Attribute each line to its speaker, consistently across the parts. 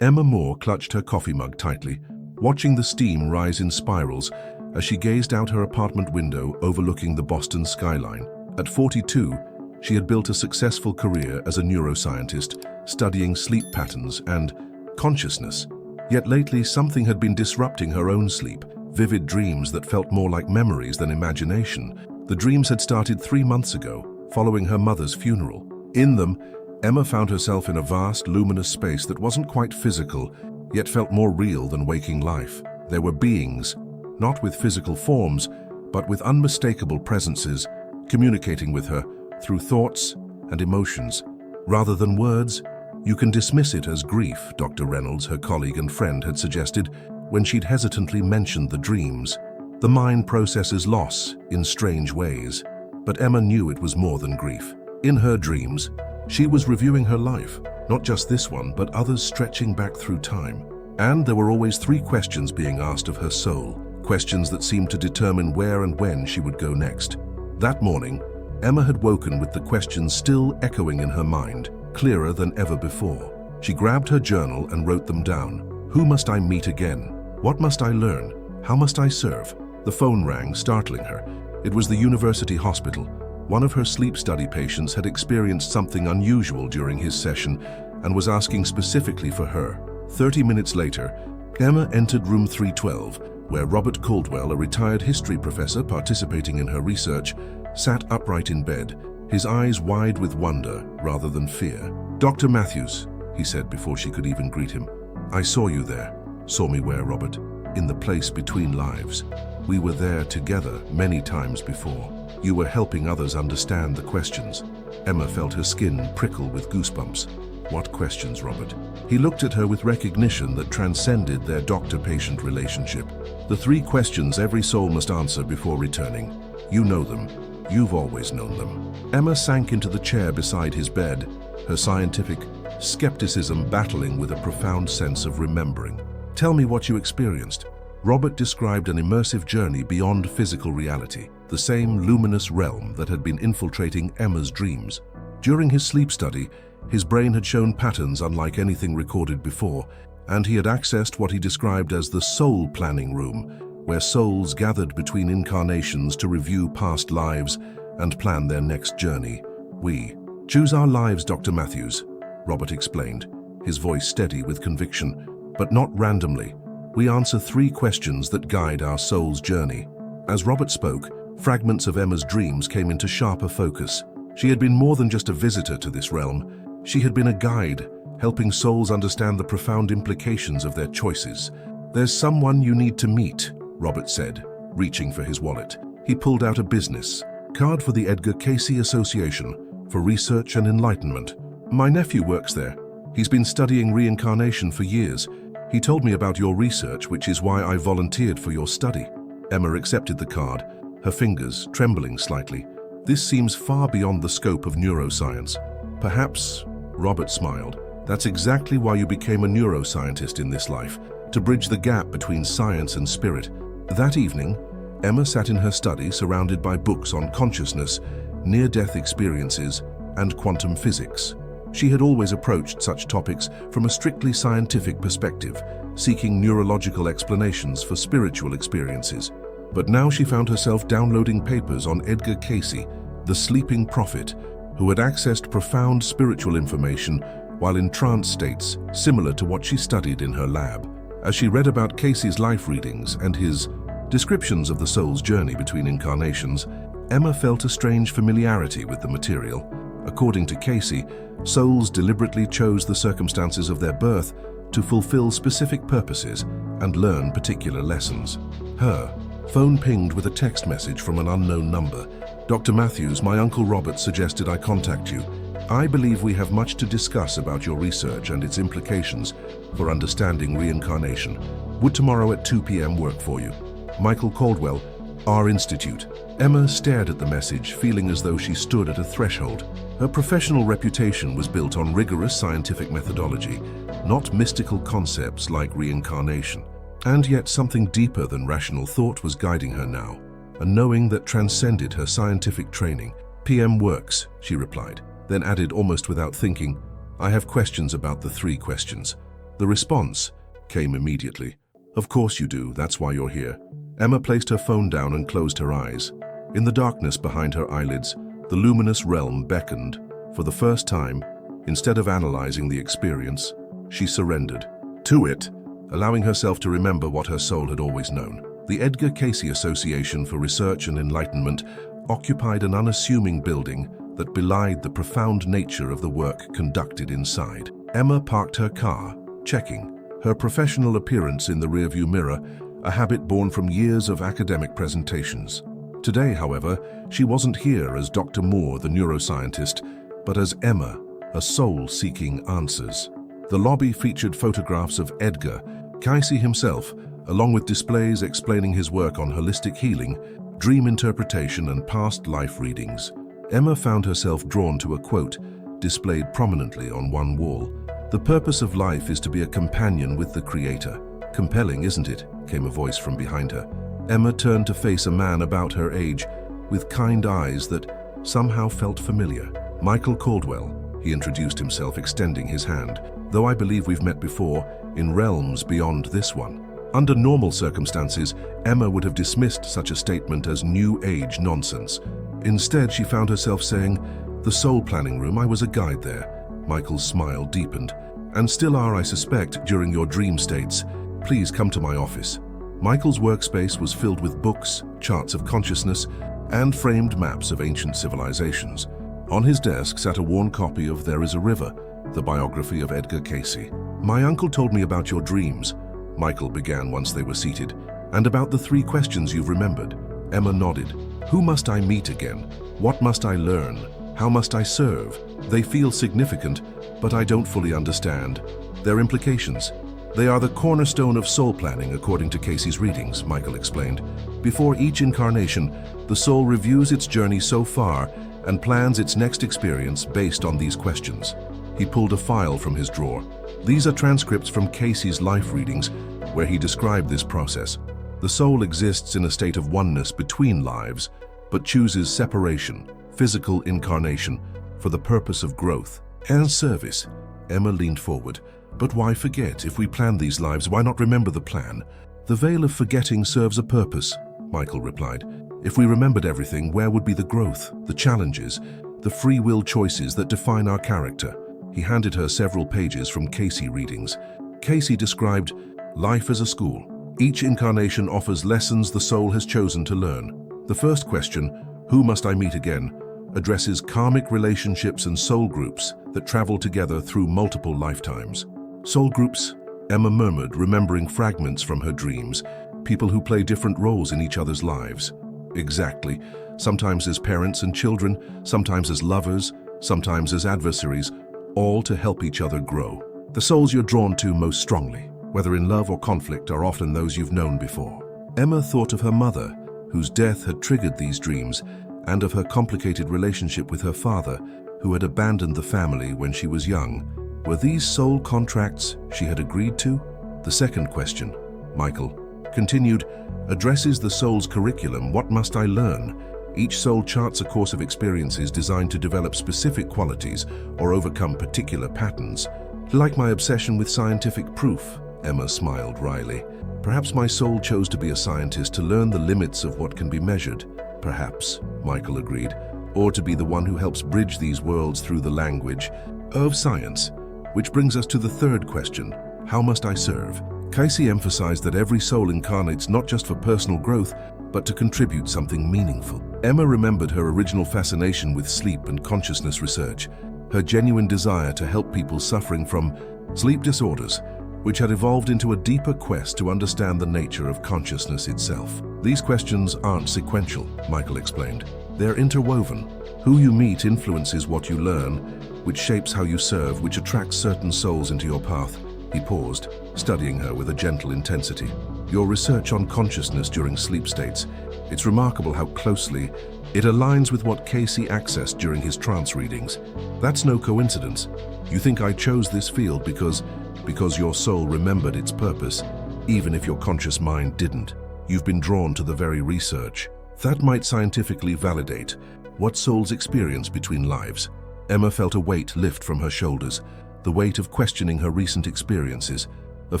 Speaker 1: Emma Moore clutched her coffee mug tightly, watching the steam rise in spirals as she gazed out her apartment window overlooking the Boston skyline. At 42, she had built a successful career as a neuroscientist, studying sleep patterns and consciousness. Yet lately, something had been disrupting her own sleep, vivid dreams that felt more like memories than imagination. The dreams had started 3 months ago, following her mother's funeral. In them, Emma found herself in a vast, luminous space that wasn't quite physical, yet felt more real than waking life. There were beings, not with physical forms, but with unmistakable presences, communicating with her through thoughts and emotions. Rather than words, you can dismiss it as grief, Dr. Reynolds, her colleague and friend, had suggested when she'd hesitantly mentioned the dreams. The mind processes loss in strange ways, but Emma knew it was more than grief. In her dreams, she was reviewing her life, not just this one, but others stretching back through time. And there were always 3 questions being asked of her soul, questions that seemed to determine where and when she would go next. That morning, Emma had woken with the questions still echoing in her mind, clearer than ever before. She grabbed her journal and wrote them down. Who must I meet again? What must I learn? How must I serve? The phone rang, startling her. It was the university hospital. One of her sleep study patients had experienced something unusual during his session and was asking specifically for her. 30 minutes later, Emma entered room 312, where Robert Caldwell, a retired history professor participating in her research, sat upright in bed, his eyes wide with wonder rather than fear. "Dr. Matthews," he said before she could even greet him. "I saw you there." "Saw me where, Robert?" "In the place between lives. We were there together many times before. You were helping others understand the questions." Emma felt her skin prickle with goosebumps. "What questions, Robert?" He looked at her with recognition that transcended their doctor-patient relationship. "The 3 questions every soul must answer before returning. You know them. You've always known them." Emma sank into the chair beside his bed, her scientific skepticism battling with a profound sense of remembering. "Tell me what you experienced." Robert described an immersive journey beyond physical reality, the same luminous realm that had been infiltrating Emma's dreams. During his sleep study, his brain had shown patterns unlike anything recorded before, and he had accessed what he described as the soul planning room, where souls gathered between incarnations to review past lives and plan their next journey. "We choose our lives, Dr. Matthews," Robert explained, his voice steady with conviction, "but not randomly. We answer 3 questions that guide our soul's journey." As Robert spoke, fragments of Emma's dreams came into sharper focus. She had been more than just a visitor to this realm. She had been a guide, helping souls understand the profound implications of their choices. "There's someone you need to meet," Robert said, reaching for his wallet. He pulled out a business card for the Edgar Cayce Association for research and enlightenment. "My nephew works there. He's been studying reincarnation for years. He told me about your research, which is why I volunteered for your study." Emma accepted the card, her fingers trembling slightly. "This seems far beyond the scope of neuroscience." "Perhaps," Robert smiled, "that's exactly why you became a neuroscientist in this life, to bridge the gap between science and spirit." That evening, Emma sat in her study surrounded by books on consciousness, near-death experiences, and quantum physics. She had always approached such topics from a strictly scientific perspective, seeking neurological explanations for spiritual experiences. But now she found herself downloading papers on Edgar Cayce, the sleeping prophet, who had accessed profound spiritual information while in trance states similar to what she studied in her lab. As she read about Cayce's life readings and his descriptions of the soul's journey between incarnations, Emma felt a strange familiarity with the material. According to Cayce, souls deliberately chose the circumstances of their birth to fulfill specific purposes and learn particular lessons. Her phone pinged with a text message from an unknown number. "Dr. Matthews, my Uncle Robert suggested I contact you. I believe we have much to discuss about your research and its implications for understanding reincarnation. Would tomorrow at 2 p.m. work for you? Michael Caldwell, our institute." Emma stared at the message, feeling as though she stood at a threshold. Her professional reputation was built on rigorous scientific methodology, not mystical concepts like reincarnation. And yet something deeper than rational thought was guiding her now, a knowing that transcended her scientific training. "PM works," she replied, then added almost without thinking, "I have questions about the 3 questions." The response came immediately. "Of course you do, that's why you're here." Emma placed her phone down and closed her eyes. In the darkness behind her eyelids, the luminous realm beckoned. For the first time, instead of analyzing the experience, she surrendered to it, allowing herself to remember what her soul had always known. The Edgar Cayce Association for Research and Enlightenment occupied an unassuming building that belied the profound nature of the work conducted inside. Emma parked her car, checking her professional appearance in the rearview mirror, a habit born from years of academic presentations. Today, however, she wasn't here as Dr. Moore, the neuroscientist, but as Emma, a soul seeking answers. The lobby featured photographs of Edgar Cayce himself, along with displays explaining his work on holistic healing, dream interpretation, and past life readings. Emma found herself drawn to a quote displayed prominently on one wall. "The purpose of life is to be a companion with the Creator." "Compelling, isn't it?" came a voice from behind her. Emma turned to face a man about her age, with kind eyes that somehow felt familiar. "Michael Caldwell," he introduced himself, extending his hand. "Though I believe we've met before, in realms beyond this one." Under normal circumstances, Emma would have dismissed such a statement as New Age nonsense. Instead, she found herself saying, "The soul planning room, I was a guide there." Michael's smile deepened. "And still are, I suspect, during your dream states. Please come to my office." Michael's workspace was filled with books, charts of consciousness, and framed maps of ancient civilizations. On his desk sat a worn copy of There Is a River, the biography of Edgar Cayce. "My uncle told me about your dreams," Michael began once they were seated, "and about the 3 questions you've remembered." Emma nodded. "Who must I meet again? What must I learn? How must I serve? They feel significant, but I don't fully understand their implications. They are the cornerstone of soul planning, according to Cayce's readings," Michael explained. "Before each incarnation, the soul reviews its journey so far and plans its next experience based on these questions." He pulled a file from his drawer. "These are transcripts from Cayce's life readings, where he described this process. The soul exists in a state of oneness between lives, but chooses separation, physical incarnation, for the purpose of growth and service." Emma leaned forward. "But why forget? If we plan these lives, why not remember the plan?" "The veil of forgetting serves a purpose," Michael replied. "If we remembered everything, where would be the growth, the challenges, the free will choices that define our character?" He handed her several pages from Cayce readings. Cayce described life as a school. Each incarnation offers lessons the soul has chosen to learn. The first question, "Who must I meet again?" addresses karmic relationships and soul groups that travel together through multiple lifetimes. "Soul groups?" Emma murmured, remembering fragments from her dreams. "People who play different roles in each other's lives." "Exactly. Sometimes as parents and children, sometimes as lovers, sometimes as adversaries, all to help each other grow. The souls you're drawn to most strongly, whether in love or conflict, are often those you've known before." Emma thought of her mother, whose death had triggered these dreams, and of her complicated relationship with her father, who had abandoned the family when she was young. Were these soul contracts she had agreed to? The second question, Michael continued, addresses the soul's curriculum. What must I learn? Each soul charts a course of experiences designed to develop specific qualities or overcome particular patterns. Like my obsession with scientific proof, Emma smiled wryly. Perhaps my soul chose to be a scientist to learn the limits of what can be measured. Perhaps, Michael agreed, or to be the one who helps bridge these worlds through the language of science. Which brings us to the third question, how must I serve? Cayce emphasized that every soul incarnates not just for personal growth, but to contribute something meaningful. Emma remembered her original fascination with sleep and consciousness research, her genuine desire to help people suffering from sleep disorders, which had evolved into a deeper quest to understand the nature of consciousness itself. These questions aren't sequential, Michael explained. They're interwoven. Who you meet influences what you learn, which shapes how you serve, which attracts certain souls into your path. He paused, studying her with a gentle intensity. Your research on consciousness during sleep states, it's remarkable how closely it aligns with what Cayce accessed during his trance readings. That's no coincidence. You think I chose this field because your soul remembered its purpose, even if your conscious mind didn't. You've been drawn to the very research. That might scientifically validate what souls experience between lives. Emma felt a weight lift from her shoulders. the weight of questioning her recent experiences, of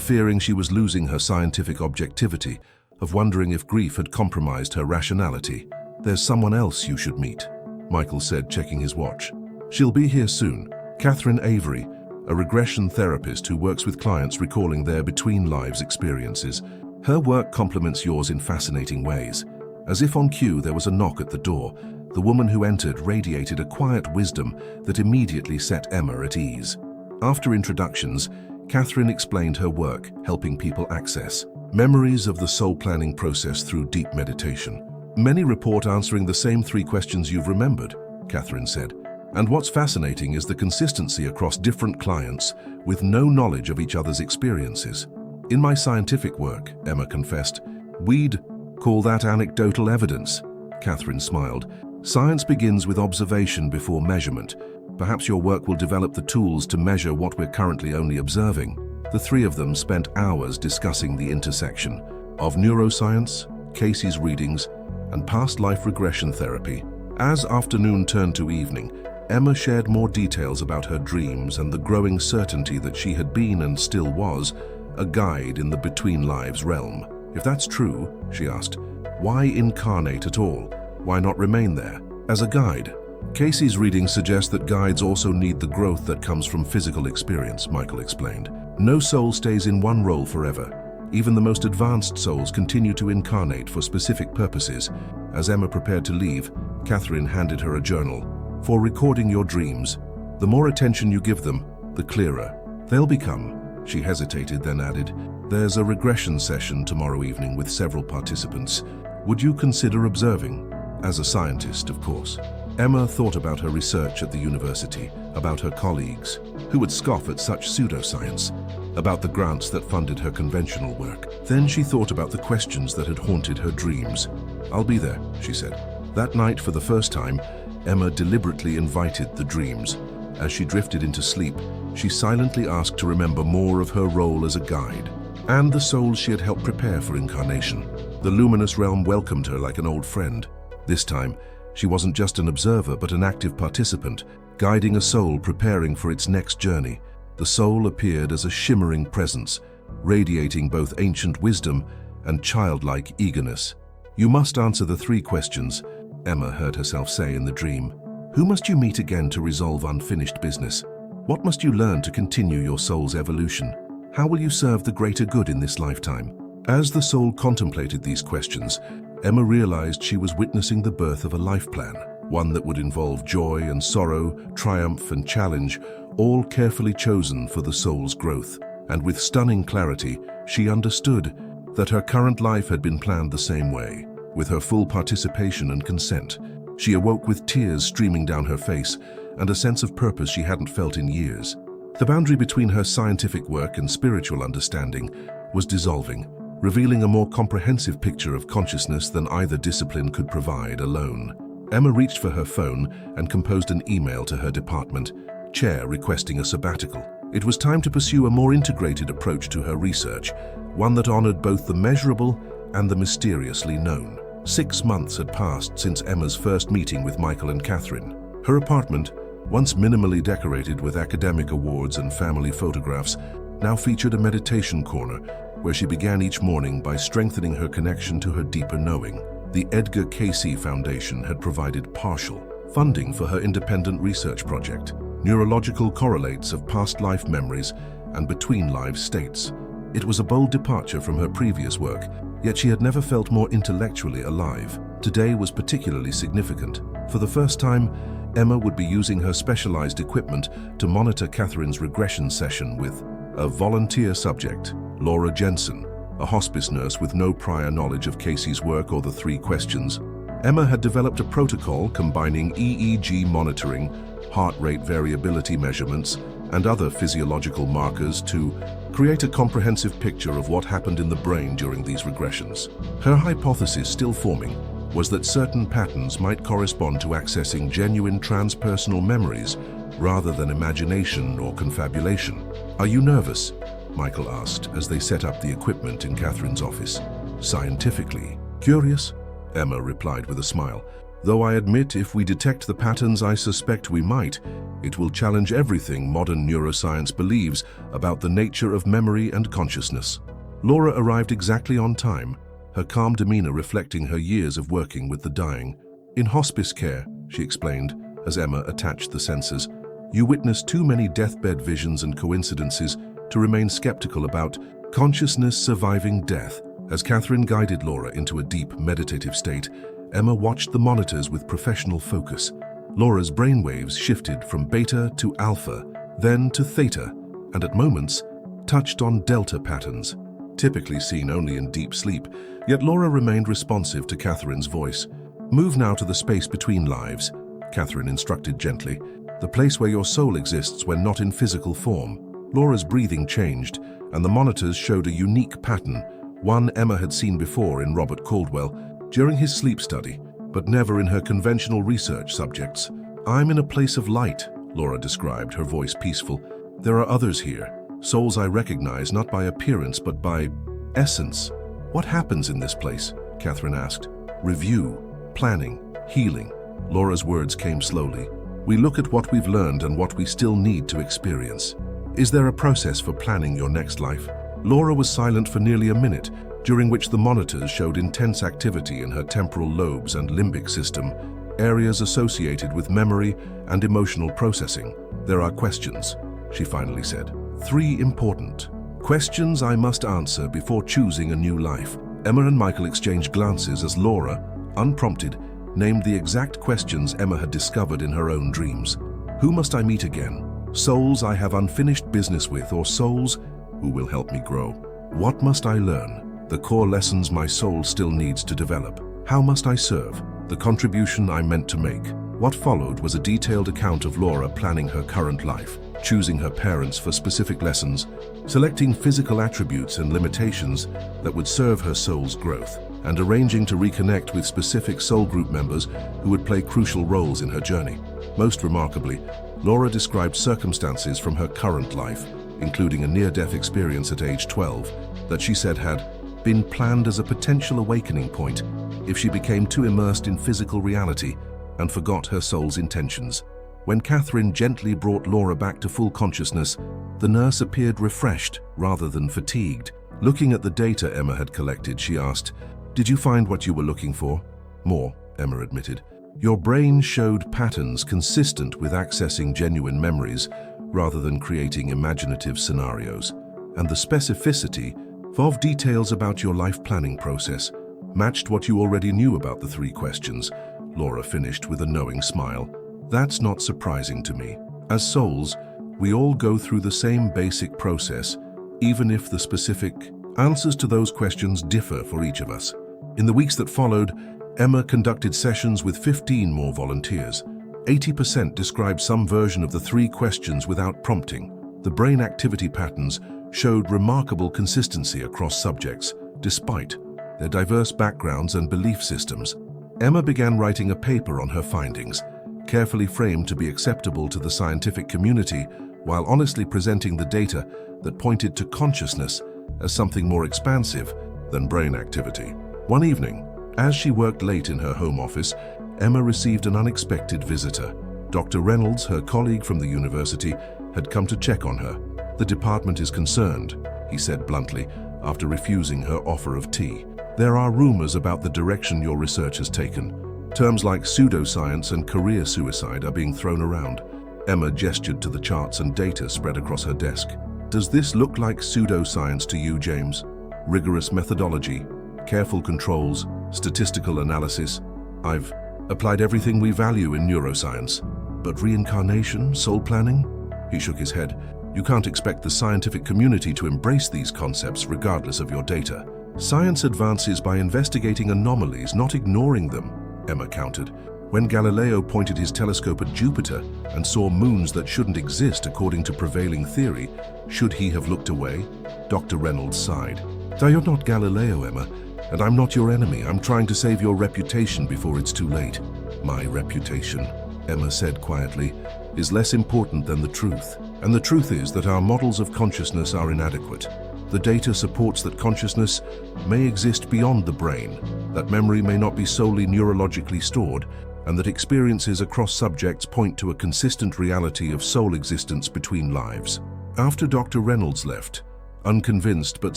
Speaker 1: fearing she was losing her scientific objectivity, of wondering if grief had compromised her rationality. "There's someone else you should meet," Michael said, checking his watch. "She'll be here soon. Catherine Avery, a regression therapist who works with clients recalling their between-lives experiences. Her work complements yours in fascinating ways." As if on cue, there was a knock at the door. The woman who entered radiated a quiet wisdom that immediately set Emma at ease. After introductions, Catherine explained her work, helping people access memories of the soul planning process through deep meditation. "Many report answering the same 3 questions you've remembered," Catherine said. "And what's fascinating is the consistency across different clients with no knowledge of each other's experiences." "In my scientific work," Emma confessed, "we'd call that anecdotal evidence." Catherine smiled. "Science begins with observation before measurement. Perhaps your work will develop the tools to measure what we're currently only observing." The 3 of them spent hours discussing the intersection of neuroscience, Cayce's readings, and past life regression therapy. As afternoon turned to evening, Emma shared more details about her dreams and the growing certainty that she had been and still was a guide in the between-lives realm. "If that's true," she asked, "why incarnate at all? Why not remain there as a guide?" "Cayce's readings suggest that guides also need the growth that comes from physical experience," Michael explained. "No soul stays in one role forever. Even the most advanced souls continue to incarnate for specific purposes." As Emma prepared to leave, Catherine handed her a journal. "For recording your dreams, the more attention you give them, the clearer they'll become." She hesitated, then added, "There's a regression session tomorrow evening with several participants. Would you consider observing? As a scientist, of course." Emma thought about her research at the university, about her colleagues, who would scoff at such pseudoscience, about the grants that funded her conventional work. Then she thought about the questions that had haunted her dreams. "I'll be there," she said. That night, for the first time, Emma deliberately invited the dreams. As she drifted into sleep, she silently asked to remember more of her role as a guide, and the souls she had helped prepare for incarnation. The luminous realm welcomed her like an old friend. This time, she wasn't just an observer, but an active participant, guiding a soul preparing for its next journey. The soul appeared as a shimmering presence, radiating both ancient wisdom and childlike eagerness. "You must answer the 3 questions," Emma heard herself say in the dream. "Who must you meet again to resolve unfinished business? What must you learn to continue your soul's evolution? How will you serve the greater good in this lifetime?" As the soul contemplated these questions, Emma realized she was witnessing the birth of a life plan, one that would involve joy and sorrow, triumph and challenge, all carefully chosen for the soul's growth. And with stunning clarity, she understood that her current life had been planned the same way, with her full participation and consent. She awoke with tears streaming down her face and a sense of purpose she hadn't felt in years. The boundary between her scientific work and spiritual understanding was dissolving, revealing a more comprehensive picture of consciousness than either discipline could provide alone. Emma reached for her phone and composed an email to her department chair requesting a sabbatical. It was time to pursue a more integrated approach to her research, one that honored both the measurable and the mysteriously known. 6 months had passed since Emma's first meeting with Michael and Catherine. Her apartment, once minimally decorated with academic awards and family photographs, now featured a meditation corner where she began each morning by strengthening her connection to her deeper knowing. The Edgar Cayce Foundation had provided partial funding for her independent research project, neurological correlates of past life memories and between-life states. It was a bold departure from her previous work, yet she had never felt more intellectually alive. Today was particularly significant. For the first time, Emma would be using her specialized equipment to monitor Catherine's regression session with a volunteer subject, Laura Jensen, a hospice nurse with no prior knowledge of Cayce's work or the 3 questions. Emma had developed a protocol combining EEG monitoring, heart rate variability measurements, and other physiological markers to create a comprehensive picture of what happened in the brain during these regressions. Her hypothesis, still forming, was that certain patterns might correspond to accessing genuine transpersonal memories rather than imagination or confabulation. "Are you nervous?" Michael asked as they set up the equipment in Catherine's office. "Scientifically. Curious?" Emma replied with a smile. Though I admit if we detect the patterns I suspect we might, it will challenge everything modern neuroscience believes about the nature of memory and consciousness. Laura arrived exactly on time, her calm demeanor reflecting her years of working with the dying. In hospice care, she explained, as Emma attached the sensors, you witness too many deathbed visions and coincidences to remain skeptical about consciousness surviving death. As Catherine guided Laura into a deep meditative state, Emma watched the monitors with professional focus. Laura's brainwaves shifted from beta to alpha, then to theta, and at moments touched on delta patterns, typically seen only in deep sleep, yet Laura remained responsive to Catherine's voice. Move now to the space between lives, Catherine instructed gently, the place where your soul exists when not in physical form. Laura's breathing changed, and the monitors showed a unique pattern, one Emma had seen before in Robert Caldwell during his sleep study, but never in her conventional research subjects. I'm in a place of light, Laura described, her voice peaceful. There are others here, souls I recognize not by appearance but by essence. What happens in this place? Catherine asked. Review, planning, healing. Laura's words came slowly. We look at what we've learned and what we still need to experience. Is there a process for planning your next life? Laura was silent for nearly a minute, during which the monitors showed intense activity in her temporal lobes and limbic system, areas associated with memory and emotional processing. There are questions, she finally said. 3 important questions I must answer before choosing a new life. Emma and Michael exchanged glances as Laura, unprompted, named the exact questions Emma had discovered in her own dreams. Who must I meet again? Souls I have unfinished business with, or souls who will help me grow? What must I learn? The core lessons my soul still needs to develop. How must I serve? The contribution I'm meant to make. What followed was a detailed account of Laura planning her current life, choosing her parents for specific lessons, selecting physical attributes and limitations that would serve her soul's growth, and arranging to reconnect with specific soul group members who would play crucial roles in her journey. Most remarkably, Laura described circumstances from her current life, including a near-death experience at age 12, that she said had been planned as a potential awakening point if she became too immersed in physical reality and forgot her soul's intentions. When Catherine gently brought Laura back to full consciousness, the nurse appeared refreshed rather than fatigued. Looking at the data Emma had collected, she asked, "Did you find what you were looking for?" "More," Emma admitted. "Your brain showed patterns consistent with accessing genuine memories rather than creating imaginative scenarios. And the specificity of details about your life planning process matched what you already knew about the 3 questions," Laura finished with a knowing smile. "That's not surprising to me. As souls, we all go through the same basic process, even if the specific answers to those questions differ for each of us." In the weeks that followed, Emma conducted sessions with 15 more volunteers. 80% described some version of the 3 questions without prompting. The brain activity patterns showed remarkable consistency across subjects, despite their diverse backgrounds and belief systems. Emma began writing a paper on her findings, carefully framed to be acceptable to the scientific community, while honestly presenting the data that pointed to consciousness as something more expansive than brain activity. One evening, as she worked late in her home office, Emma received an unexpected visitor. Dr. Reynolds, her colleague from the university, had come to check on her. "The department is concerned," he said bluntly, after refusing her offer of tea. "There are rumors about the direction your research has taken. Terms like pseudoscience and career suicide are being thrown around." Emma gestured to the charts and data spread across her desk. "Does this look like pseudoscience to you, James? Rigorous methodology, careful controls, statistical analysis. I've applied everything we value in neuroscience. But reincarnation, soul planning?" He shook his head. "You can't expect the scientific community to embrace these concepts regardless of your data. Science advances by investigating anomalies, not ignoring them," Emma countered. "When Galileo pointed his telescope at Jupiter and saw moons that shouldn't exist according to prevailing theory, should he have looked away?" Dr. Reynolds sighed. "You're not Galileo, Emma, and I'm not your enemy. I'm trying to save your reputation before it's too late." "My reputation," Emma said quietly, "is less important than the truth. And the truth is that our models of consciousness are inadequate. The data supports that consciousness may exist beyond the brain, that memory may not be solely neurologically stored, and that experiences across subjects point to a consistent reality of soul existence between lives. After Dr. Reynolds left, unconvinced but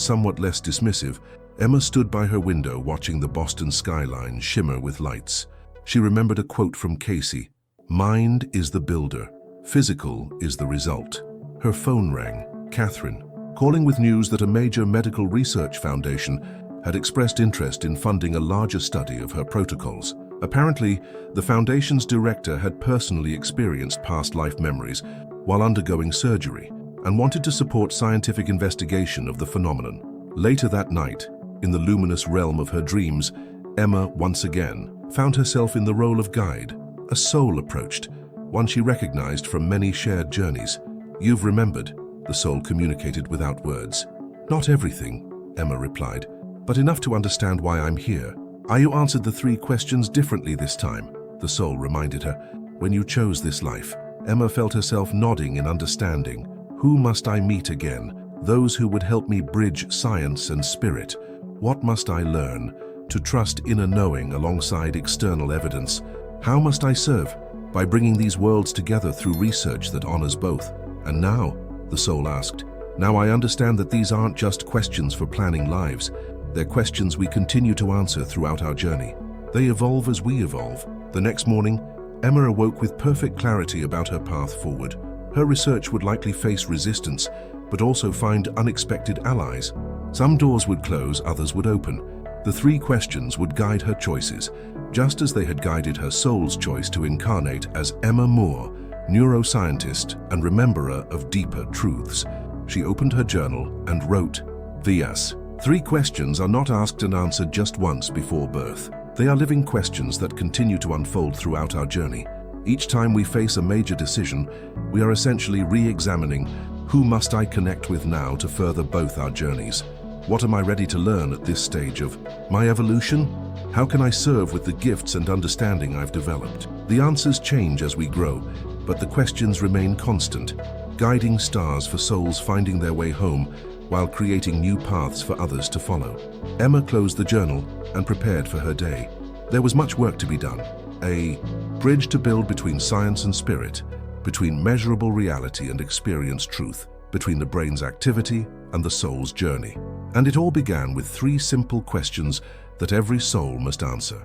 Speaker 1: somewhat less dismissive, Emma stood by her window watching the Boston skyline shimmer with lights. She remembered a quote from Cayce: "Mind is the builder, physical is the result." Her phone rang. Catherine, calling with news that a major medical research foundation had expressed interest in funding a larger study of her protocols. Apparently, the foundation's director had personally experienced past life memories while undergoing surgery and wanted to support scientific investigation of the phenomenon. Later that night, in the luminous realm of her dreams, Emma once again found herself in the role of guide. A soul approached, one she recognized from many shared journeys. "You've remembered," the soul communicated without words. "Not everything," Emma replied, "but enough to understand why I'm here." "You answered the 3 questions differently this time," the soul reminded her. "When you chose this life." Emma felt herself nodding in understanding. "Who must I meet again? Those who would help me bridge science and spirit. What must I learn? To trust inner knowing alongside external evidence. How must I serve? By bringing these worlds together through research that honors both." "And now," the soul asked, "now I understand that these aren't just questions for planning lives. They're questions we continue to answer throughout our journey. They evolve as we evolve." The next morning, Emma awoke with perfect clarity about her path forward. Her research would likely face resistance, but also find unexpected allies. Some doors would close, others would open. The 3 questions would guide her choices, just as they had guided her soul's choice to incarnate as Emma Moore, neuroscientist and rememberer of deeper truths. She opened her journal and wrote, "V.S. 3 questions are not asked and answered just once before birth. They are living questions that continue to unfold throughout our journey. Each time we face a major decision, we are essentially re-examining who must I connect with now to further both our journeys. What am I ready to learn at this stage of my evolution? How can I serve with the gifts and understanding I've developed?" The answers change as we grow, but the questions remain constant, guiding stars for souls finding their way home while creating new paths for others to follow. Emma closed the journal and prepared for her day. There was much work to be done. A bridge to build between science and spirit, between measurable reality and experienced truth, between the brain's activity and the soul's journey. And it all began with 3 simple questions that every soul must answer.